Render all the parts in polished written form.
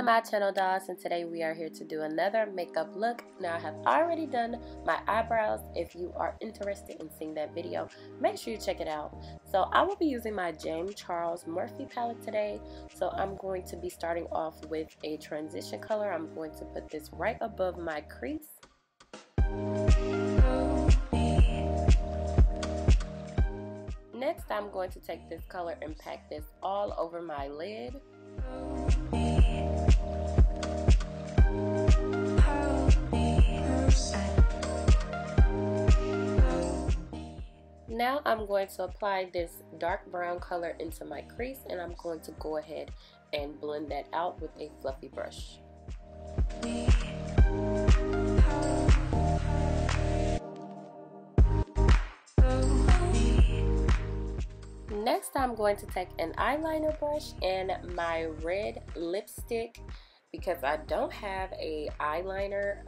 to my channel, dolls, and today we are here to do another makeup look. Now I have already done my eyebrows. If you are interested in seeing that video, make sure you check it out. So I will be using my James Charles Morphe palette today. So I'm going to be starting off with a transition color. I'm going to put this right above my crease. Next, I'm going to take this color and pack this all over my lid. Now I'm going to apply this dark brown color into my crease, and I'm going to go ahead and blend that out with a fluffy brush. Next, I'm going to take an eyeliner brush and my red lipstick because I don't have a eyeliner,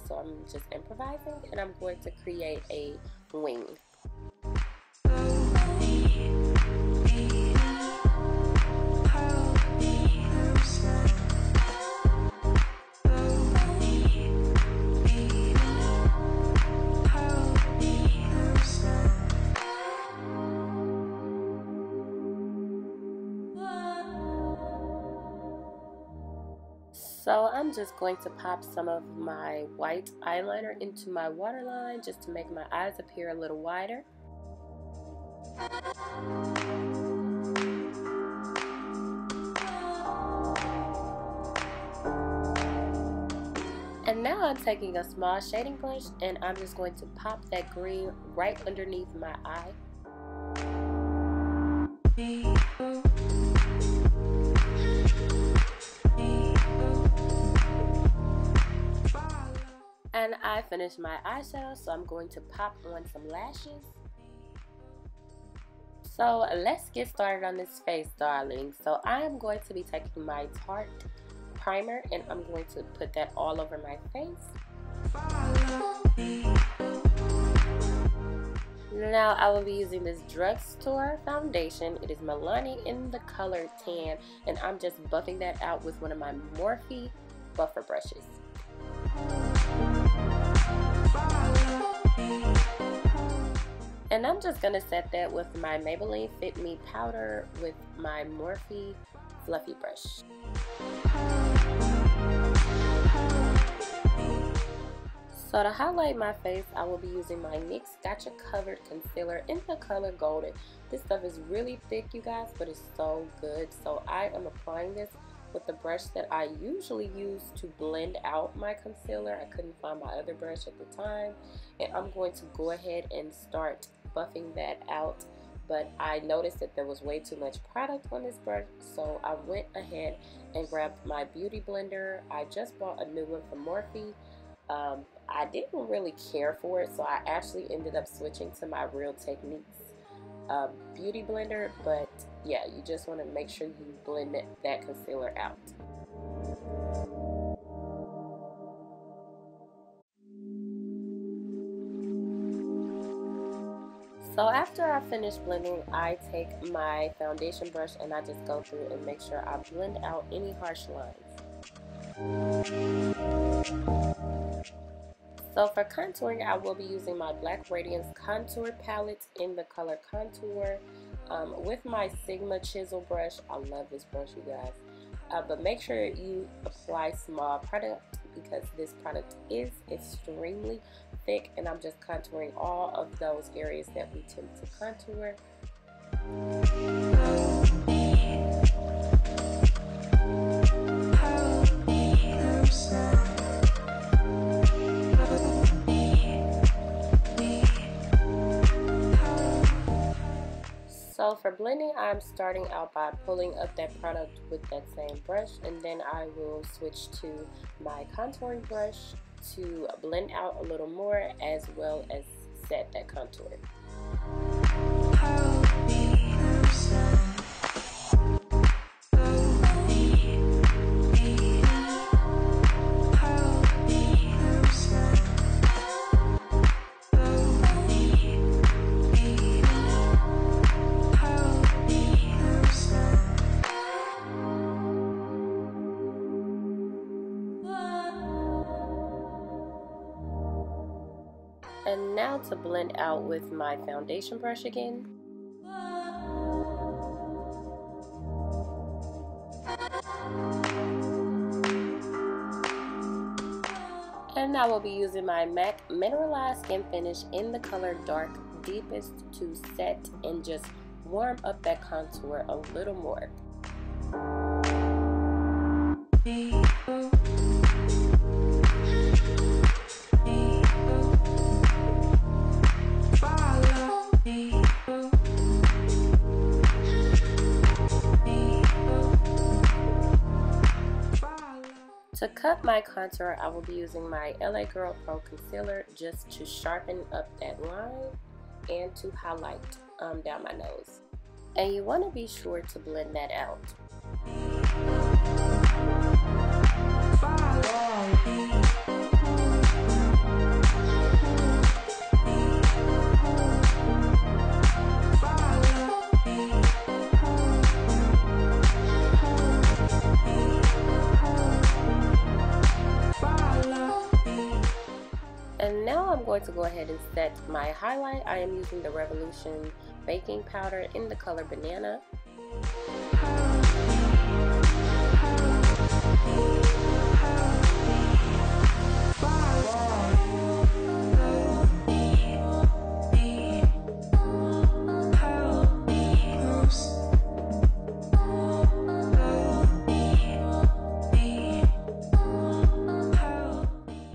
so I'm just improvising, and I'm going to create a wing. So I'm just going to pop some of my white eyeliner into my waterline just to make my eyes appear a little wider. And now I'm taking a small shading brush and I'm just going to pop that green right underneath my eye. And I finished my eyeshadow, so I'm going to pop on some lashes. So let's get started on this face, darling. So I am going to be taking my Tarte primer and I'm going to put that all over my face. Now I will be using this drugstore foundation. It is Milani in the color tan, and I'm just buffing that out with one of my Morphe buffer brushes. And I'm just going to set that with my Maybelline Fit Me powder with my Morphe fluffy brush. So to highlight my face, I will be using my NYX Gotcha Covered Concealer in the color Golden. This stuff is really thick, you guys, but it's so good. So I am applying this with the brush that I usually use to blend out my concealer. I couldn't find my other brush at the time, and I'm going to go ahead and start buffing that out. But I noticed that there was way too much product on this brush, so I went ahead and grabbed my beauty blender. I just bought a new one from Morphe. I didn't really care for it, so I actually ended up switching to my Real Techniques beauty blender. But yeah, you just want to make sure you blend that concealer out. So after I finish blending, I take my foundation brush and I just go through and make sure I blend out any harsh lines. So for contouring, I will be using my Black Radiance contour palette in the color Contour with my Sigma chisel brush. I love this brush, you guys. But make sure you apply small product because this product is extremely thick, and I'm just contouring all of those areas that we tend to contour. So for blending, I'm starting out by pulling up that product with that same brush, and then I will switch to my contouring brush to blend out a little more as well as set that contour. And now to blend out with my foundation brush again. And I will be using my MAC Mineralized Skin Finish in the color Dark Deepest to set and just warm up that contour a little more. To cut my contour, I will be using my LA Girl Pro Concealer just to sharpen up that line and to highlight down my nose. And you want to be sure to blend that out. And now I'm going to go ahead and set my highlight. I am using the Revolution baking powder in the color Banana.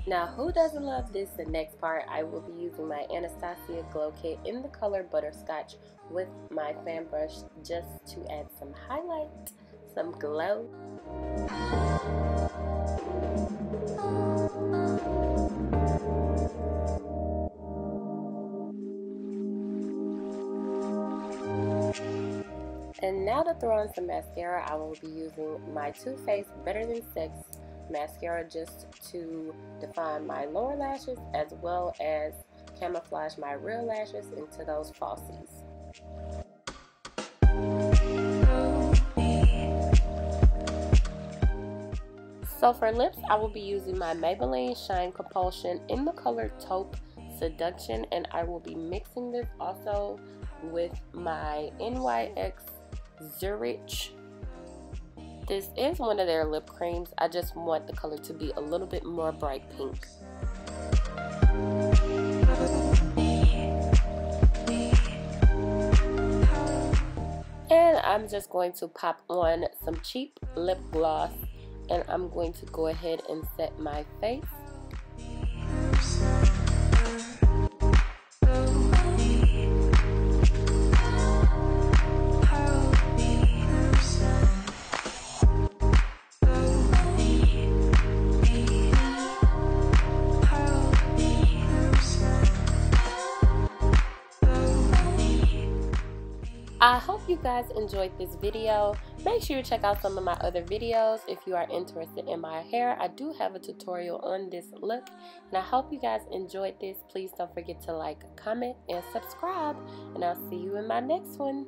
Now, who doesn't love this? The next part, I will be using my Anastasia Glow Kit in the color Butterscotch with my fan brush just to add some highlight, some glow. And now to throw on some mascara, I will be using my Too Faced Better Than Sex mascara just to define my lower lashes as well as camouflage my real lashes into those falsies. So for lips, I will be using my Maybelline Shine Compulsion in the color Taupe Seduction, and I will be mixing this also with my NYX Zurich. This is one of their lip creams. I just want the color to be a little bit more bright pink. And I'm just going to pop on some cheap lip gloss, and I'm going to go ahead and set my face. I hope you guys enjoyed this video. Make sure you check out some of my other videos if you are interested in my hair. I do have a tutorial on this look, and I hope you guys enjoyed this. Please don't forget to like, comment, and subscribe, and I'll see you in my next one.